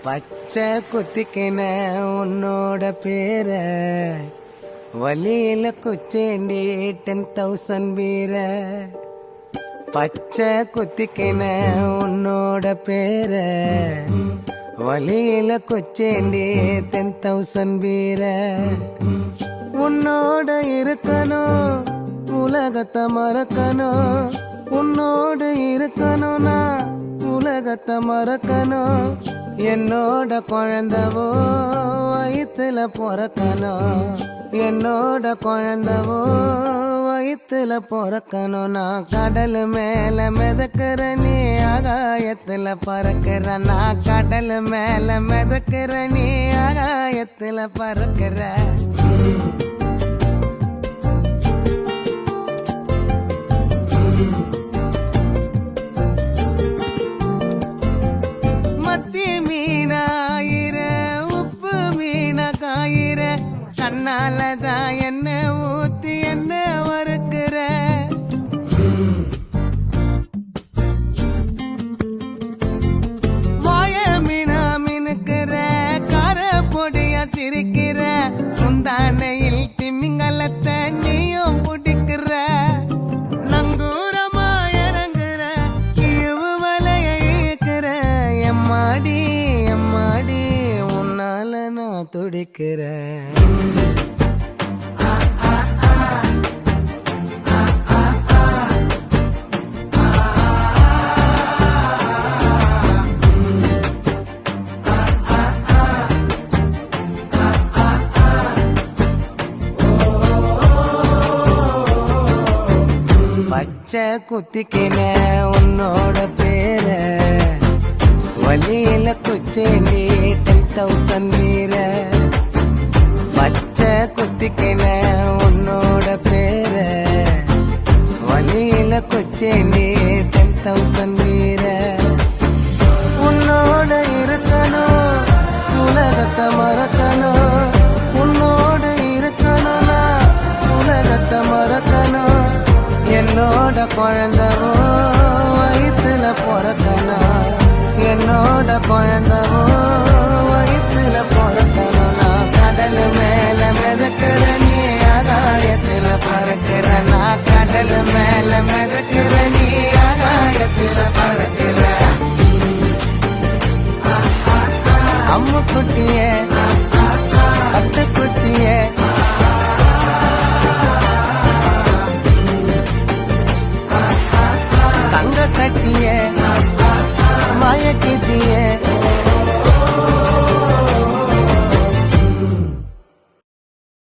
பச்சை குத்திக்கின உன்னோட பேர வலியில குச்சேண்டி 10,000 வீர. பச்சை குத்திக்கின உன்னோட பேர வலியில குச்சேண்டி 10,000 வீர. உன்னோட இருக்கணும் உலகத்தை மறக்கணும், உன்னோடு இருக்கணும்னா உலகத்தை மறக்கணும். என்னோட குழந்தவோ வயிற்றுல பிறக்கணும், என்னோட குழந்தவோ வயிற்றுல பிறக்கணும். நான் கடல் மேல மிதக்கிற நீ ஆகாயத்துல பறக்கிற, நான் கடல் மேல மிதக்கிற நீ ஆகாயத்துல பறக்கிற. கண்ணாலதான் என்ன ஊத்தி என்ன வறுக்கிற. வாய மீனா மினுக்கிற, கார பொடியா சிரிக்கிற, முந்தானையில் திமிங்கலத்தை நீயும் பிடிக்கிற. நங்கூரமா இறங்குற, இவு வலைய இழுக்கிற. எம்மாடி எம்மாடி உன்னால நான் துடிக்கிறேன். பச்சை குத்திக்கின உன்னோட பேர வலியில குச்சேண்டி 10,000 வீர. பச்சை குத்திக்கின உன்னோட பேர வலியில குச்சேண்டி 10,000 வீர. உன்னோட இருக்கணும் உலகத்தை மறக்கணும், உன்னோடு இருக்கணும்னா உலகத்தை மறக்கணும். என்னோட குழந்தவோ வயிற்றுல பிறக்கணும், என்னோட குழந்தவோ வயிற்றுல பிறக்கணும். நான் கடல் மேல மிதக்கிற நீ ஆகாயத்துல பறக்கிற, நான் கடல் மேல மிதக்கிற நீ ஆகாயத்துல பறக்கிற. அம்மு குட்டியே பட்டு குட்டியே தங்க கட்டியே மாய கிட்டியே